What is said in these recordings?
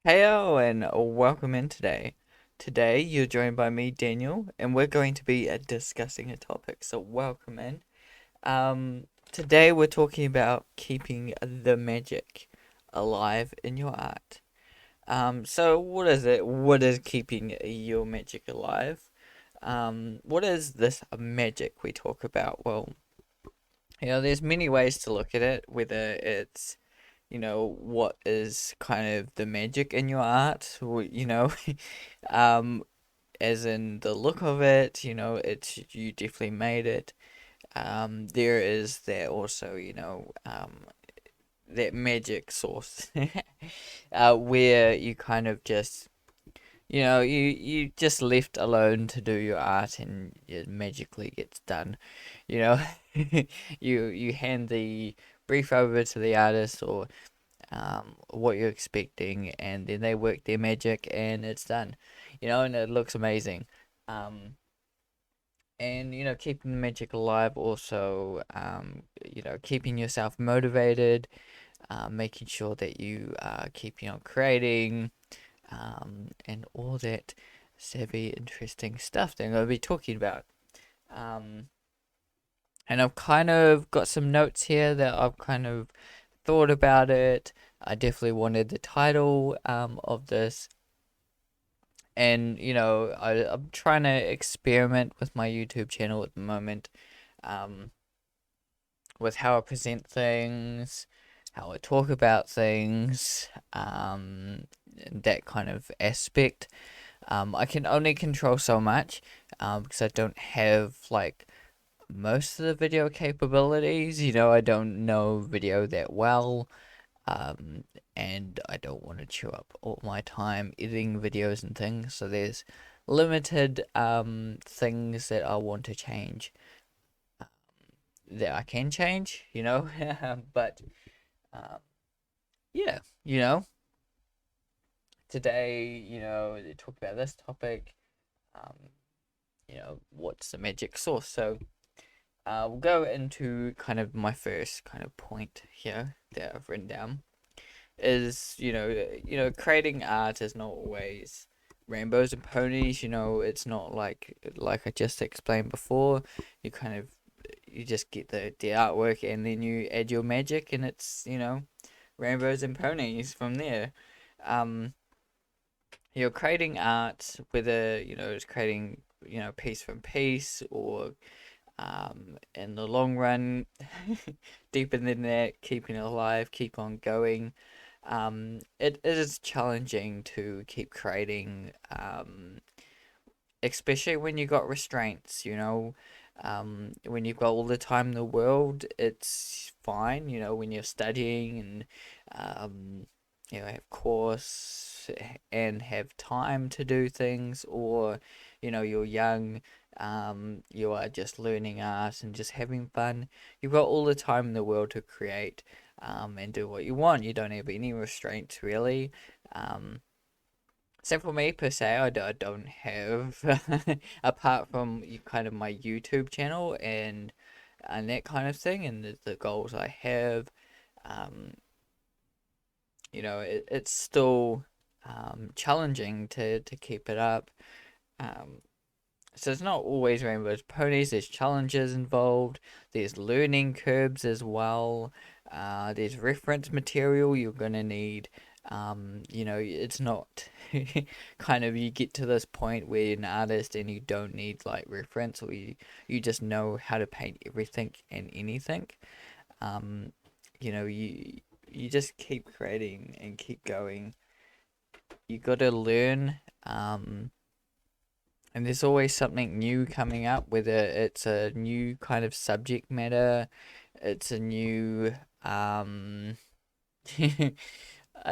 Heyo and welcome in today. Today you're joined by me, Daniel, and we're going to be discussing a topic. So welcome in. Today we're talking about keeping the magic alive in your art. So what is it? What is keeping your magic alive? What is this magic we talk about? Well, there's many ways to look at it, whether it's what is kind of the magic in your art, um, as in the look of it, it's you definitely made it. There is that also, that magic source, where you kind of just, you just left alone to do your art and it magically gets done, you know. You hand the brief over to the artist or what you're expecting, and then they work their magic and it's done, and it looks amazing. Um, and keeping the magic alive also, keeping yourself motivated, making sure that you are keeping on creating, and all that savvy, interesting stuff that I'm going to be talking about. Um, and I've kind of got some notes here that I've kind of thought about it. I definitely wanted the title of this, and I'm trying to experiment with my YouTube channel at the moment, um, with how I present things, how I talk about things, that kind of aspect. I can only control so much, because I don't have like most of the video capabilities. I don't know video that well. Um, and I don't want to chew up all my time editing videos and things. So there's limited things that I want to change, um, that I can change, but um, yeah, today, they talk about this topic. Um, what's the magic sauce? So we'll go into kind of my first kind of point here that I've written down. Is creating art is not always rainbows and ponies. It's not like I just explained before. You kind of you just get the artwork and then you add your magic and it's rainbows and ponies from there. um you're creating art, whether it's creating piece from piece, or in the long run, deeper than that, keeping it alive, keep on going. It is challenging to keep creating, especially when you got restraints, when you've got all the time in the world, it's fine, when you're studying and, have course and have time to do things, or, you're young, you are just learning art and just having fun. You've got all the time in the world to create, and do what you want. You don't have any restraints really. Um, so for me per se, I don't have, apart from kind of my YouTube channel and that kind of thing, and the goals I have. Um, it's still challenging to keep it up. Um, so it's not always rainbows ponies. There's challenges involved. There's learning curves as well. There's reference material you're gonna need. It's not kind of you get to this point where you're an artist and you don't need like reference, or you just know how to paint everything and anything. Um, you just keep creating and keep going. You gotta learn. And there's always something new coming up, whether it's a new kind of subject matter, it's a new, a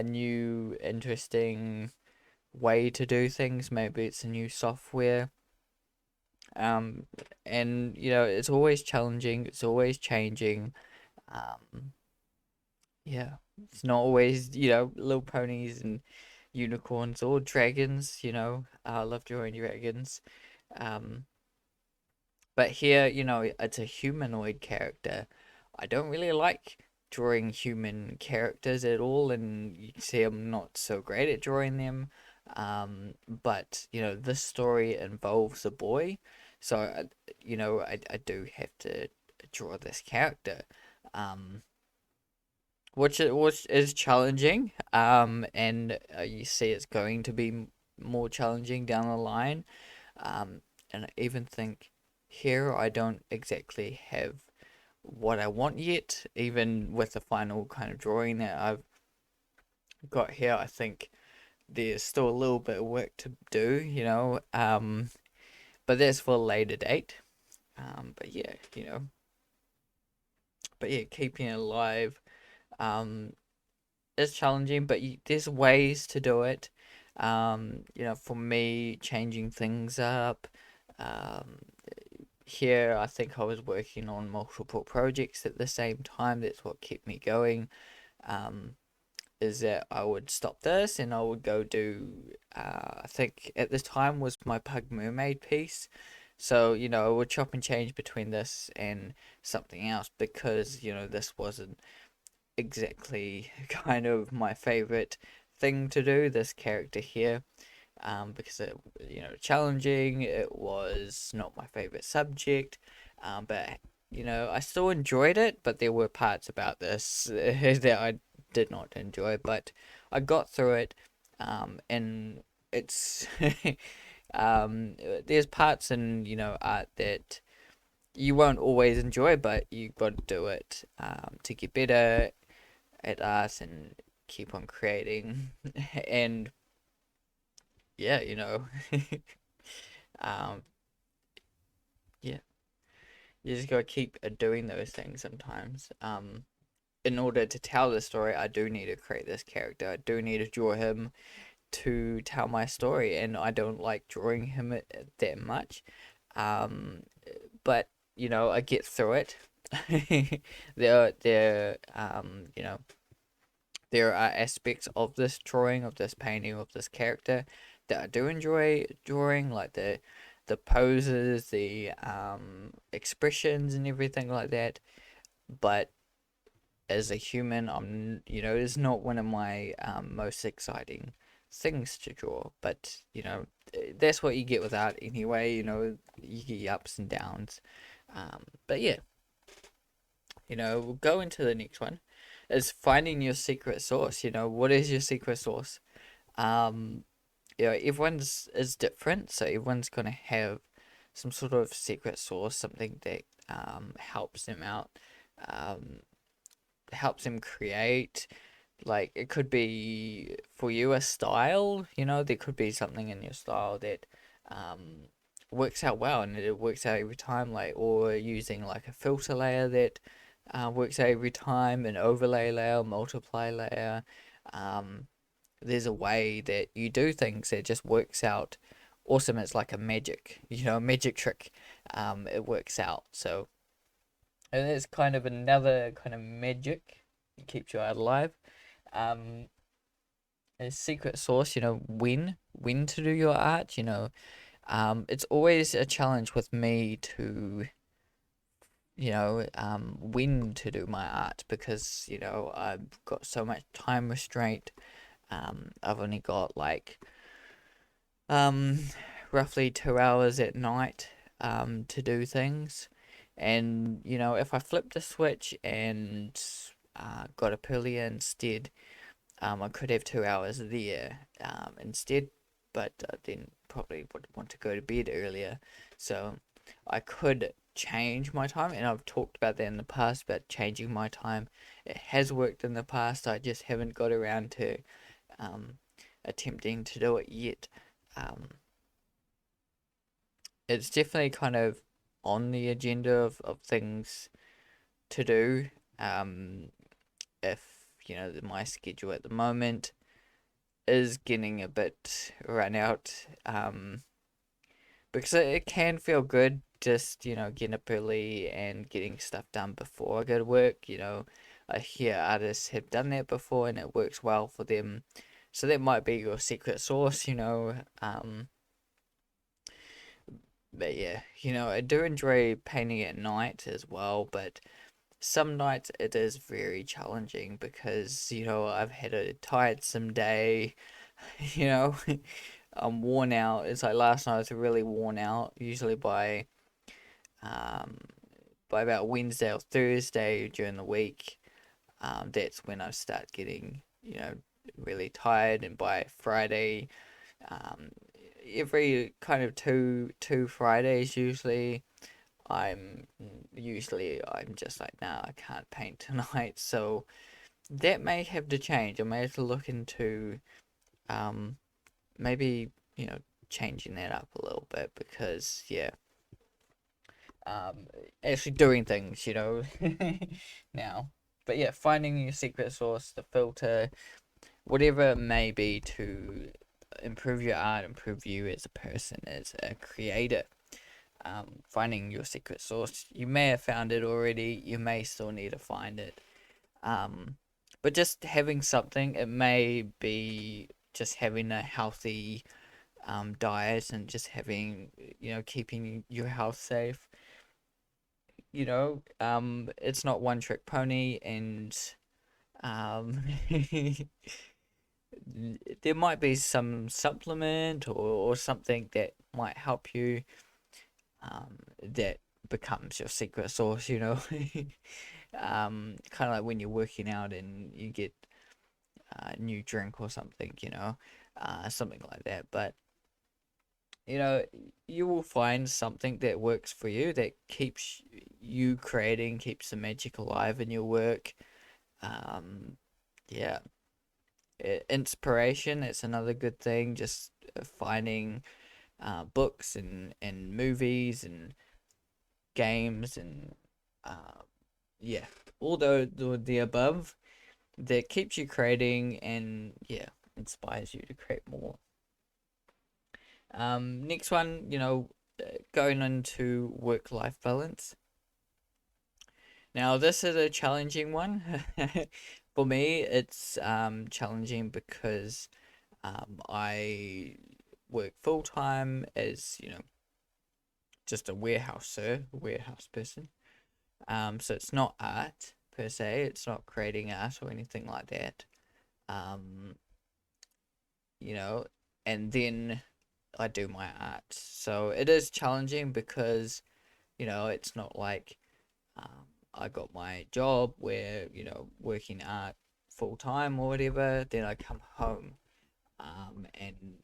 new interesting way to do things. Maybe it's a new software. Um, and it's always challenging. It's always changing. Um, yeah, it's not always little ponies and unicorns or dragons. I love drawing dragons. Um, But here, it's a humanoid character. I don't really like drawing human characters at all, and you can see I'm not so great at drawing them. But this story involves a boy, so I do have to draw this character, um, which is challenging. And you see it's going to be more challenging down the line. Um, and I even think here I don't exactly have what I want yet, even with the final kind of drawing that I've got here. I think there's still a little bit of work to do. But that's for a later date. But yeah, keeping it alive is challenging, but there's ways to do it. For me, changing things up. Um, Here, I think I was working on multiple projects at the same time. That's what kept me going. Um, is that I would stop this and I would go do, I think at the time was my Pug Mermaid piece. So, I would chop and change between this and something else because, this wasn't exactly kind of my favorite thing to do, this character here. Because it, challenging, it was not my favorite subject. But, I still enjoyed it, but there were parts about this that I did not enjoy, but I got through it. And it's, there's parts in, art that you won't always enjoy, but you got to do it, to get better at art and keep on creating. And yeah, um, yeah, you just gotta keep doing those things sometimes. In order to tell the story, I do need to create this character. I do need to draw him to tell my story, and I don't like drawing him that much. Um, but I get through it. There are aspects of this drawing, of this painting, of this character that I do enjoy drawing, like the poses, the expressions, and everything like that. But as a human, it's not one of my most exciting things to draw. But that's what you get with art anyway. You get your ups and downs. But yeah, we'll go into the next one. Is finding your secret sauce. What is your secret sauce? Um, everyone's is different, so everyone's gonna have some sort of secret sauce, something that helps them out, um, helps them create. Like it could be for you a style, there could be something in your style that um works out well and it works out every time, like or using like a filter layer that works out every time, an overlay layer, multiply layer. Um, there's a way that you do things that just works out awesome. It's like a magic, a magic trick. It works out. So, and it's kind of another kind of magic that keeps you alive. Um, a secret sauce, when to do your art, it's always a challenge with me to, when to do my art because, I've got so much time restraint. I've only got like um, roughly 2 hours at night to do things. And, if I flipped a switch and got up earlier instead, I could have 2 hours there instead, but then probably would want to go to bed earlier. So I could change my time, and I've talked about that in the past about changing my time. It has worked in the past, I just haven't got around to um, attempting to do it yet. Um, it's definitely kind of on the agenda of things to do. Um, if my schedule at the moment is getting a bit run out, because it can feel good just getting up early and getting stuff done before I go to work. I hear artists have done that before and it works well for them, so that might be your secret sauce. But yeah, I do enjoy painting at night as well, but some nights it is very challenging because, I've had a tiresome day, you know, I'm worn out. It's like last night I was really worn out, usually um, by about Wednesday or Thursday during the week. That's when I start getting, really tired, and by Friday, um, every kind of two Fridays usually, I'm just like, nah, I can't paint tonight. So that may have to change. I may have to look into um maybe, changing that up a little bit, because yeah, um actually doing things, now. But yeah, finding your secret sauce, the filter, whatever it may be, to improve your art, improve you as a person, as a creator. Finding your secret sauce. You may have found it already, you may still need to find it. Um, but just having something, it may be just having a healthy diet, and just having, keeping your health safe. It's not one trick pony, and um, there might be some supplement, or something that might help you, that becomes your secret sauce, kind of like when you're working out and you get a new drink or something, something like that. But, you know, you will find something that works for you, that keeps you creating, keeps the magic alive in your work. Um, yeah. Inspiration, it's another good thing. Just finding books and movies and games, and uh, yeah, all the above, that keeps you creating, and yeah, inspires you to create more. Next one, going into work-life balance. Now, this is a challenging one. For me, it's challenging because I work full time as, just a warehouse person. So it's not art per se. It's not creating art or anything like that. Um, you know, and then I do my art. So it is challenging because, it's not like I got my job where, working art full time or whatever, then I come home, and,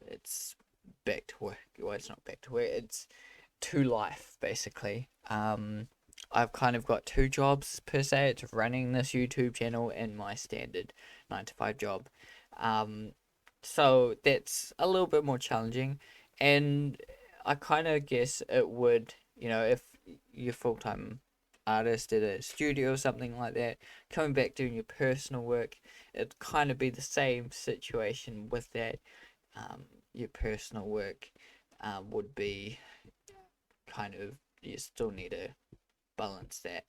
it's back to work. Well, it's not back to work, it's to life, basically. I've kind of got two jobs per se. It's running this YouTube channel and my standard 9 to 5 job. Um, so that's a little bit more challenging, and I kind of guess it would, if you're full time artist at a studio or something like that, coming back doing your personal work, it'd kind of be the same situation with that. Um, your personal work would be kind of, you still need to balance that.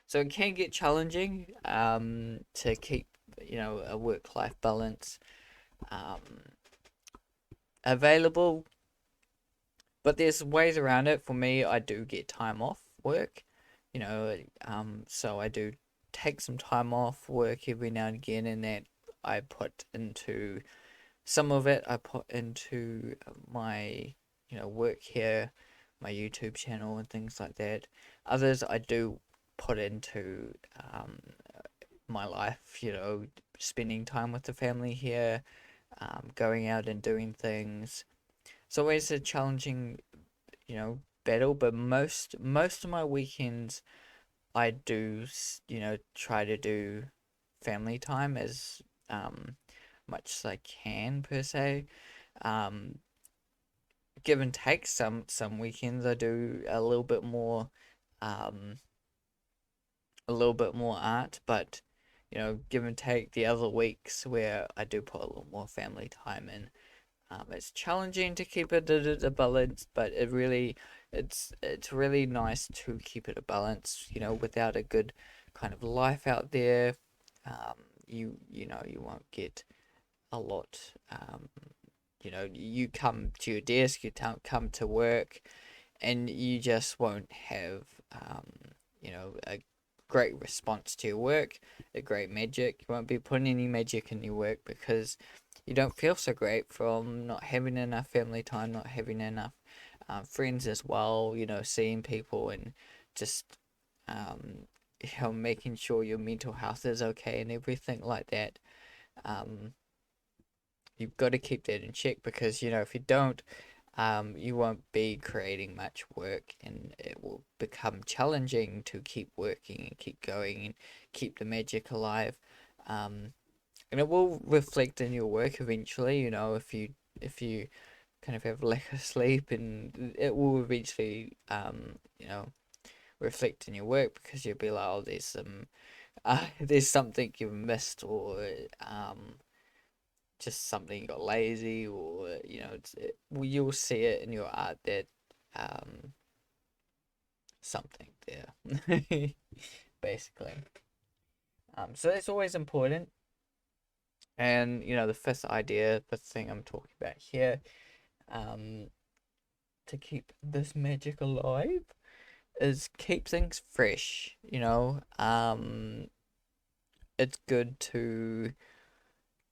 So it can get challenging to keep, a work life balance um, available, but there's ways around it. For me, I do get time off work, so I do take some time off work every now and again, and that I put into some of it. I put into my, work here, my YouTube channel, and things like that. Others I do put into my life, spending time with the family here, going out and doing things. It's always a challenging, battle, but most of my weekends I do, try to do family time as much as I can per se. Um, Give and take. Some weekends I do um, a little bit more art, but, give and take, the other weeks where I do put a little more family time in. It's challenging to keep it at a balance, but it's really nice to keep it a balance. Without a good kind of life out there, you won't get a lot. You come to your desk, come to work, and you just won't have, a great response to your work, a great magic. You won't be putting any magic in your work because you don't feel so great from not having enough family time, not having enough friends as well. Seeing people and just making sure your mental health is okay and everything like that. Um, you've got to keep that in check because if you don't, you won't be creating much work, and it will become challenging to keep working and keep going and keep the magic alive. And it will reflect in your work eventually. If you kind of have lack of sleep, and it will eventually reflect in your work because you'll be like, oh, there's something you've missed, or just something you got lazy, or well, you'll see it in your art that um something there basically. So that's always important. And the fifth thing I'm talking about here, um to keep this magic alive, is keep things fresh. It's good to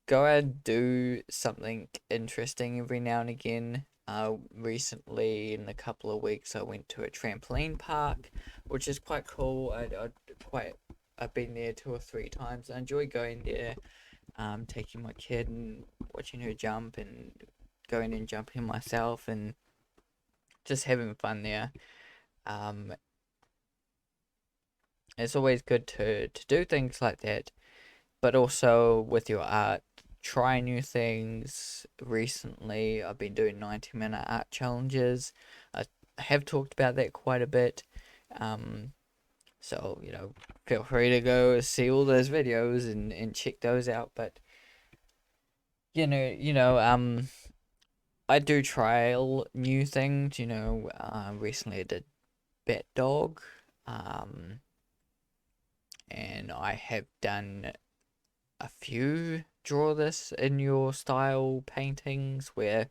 go out and do something interesting every now and again. Recently, in a couple of weeks, I went to a trampoline park, which is quite cool. I've been there 2 or 3 times. I enjoy going there, taking my kid and watching her jump, and going and jumping myself, and just having fun there. Um, it's always good to do things like that, but also with your art, try new things. Recently, I've been doing 90-minute art challenges. I have talked about that quite a bit. Um, so, feel free to go see all those videos and check those out. But, I do trial new things. Recently I did Bat Dog. Um, and I have done a few draw this in your style paintings where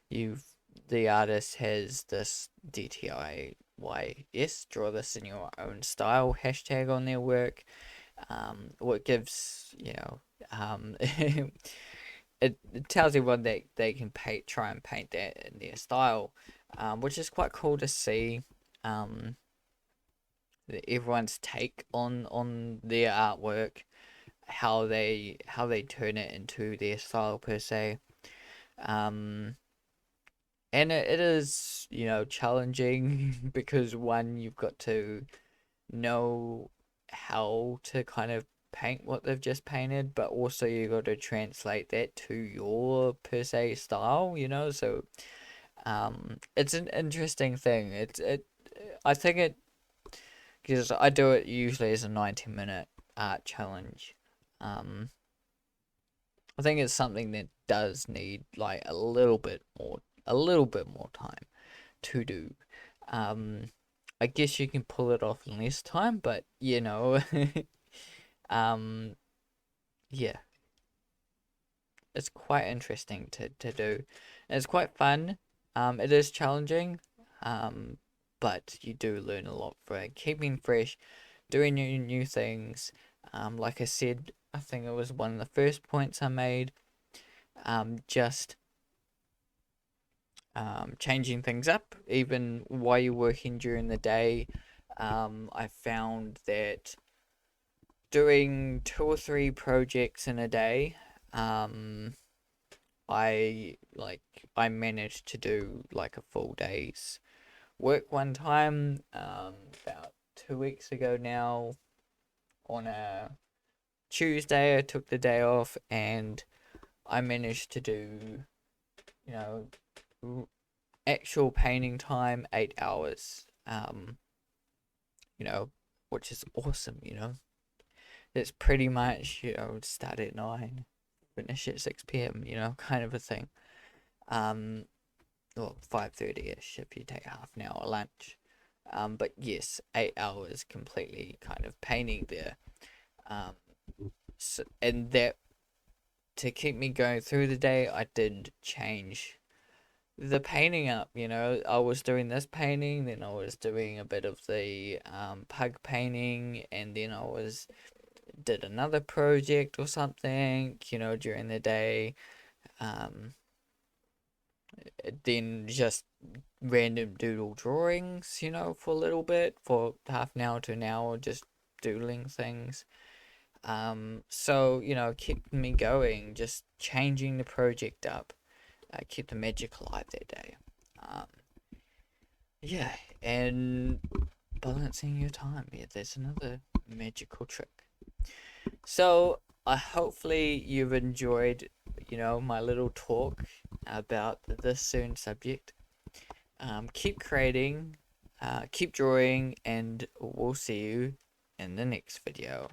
you've the artist has this DTIYS, draw this in your own style hashtag on their work. What gives it tells everyone that they can try and paint that in their style, which is quite cool to see. Um, Everyone's take on their artwork, how they turn it into their style per se. Um, and it is challenging because one, you've got to know how to kind of paint what they've just painted, but also you got to translate that to your per se style. So it's an interesting thing. I think it because I do it usually as a 90-minute art challenge. Um, I think it's something that does need like a little bit more time to do. Um, I guess you can pull it off in less time, but um, yeah, it's quite interesting to do. And it's quite fun. It is challenging, um, but you do learn a lot for it. Keeping fresh, doing new things. Like I said, I think it was one of the first points I made. Just changing things up, even while you're working during the day. I found that doing 2 or 3 projects in a day, um, I managed to do like a full day's work one time, about 2 weeks ago now. On a Tuesday, I took the day off, and I managed to do, you know, actual painting time 8 hours. You know, which is awesome. It's pretty much start at 9, finish at 6 p.m. Kind of a thing. Um, or 5:30 ish if you take half an hour lunch. But yes, 8 hours completely kind of painting there. Um, and that to keep me going through the day, I did change the painting up, I was doing this painting, then I was doing a bit of the pug painting, and then I was did another project or something, during the day. Um, then just random doodle drawings, for a little bit, for half an hour to an hour, just doodling things. So, kept me going, just changing the project up, keep the magic alive that day. Um, yeah, and balancing your time. Yeah, there's another magical trick. So, I hopefully you've enjoyed, my little talk about this certain subject. Keep creating, keep drawing, and we'll see you in the next video.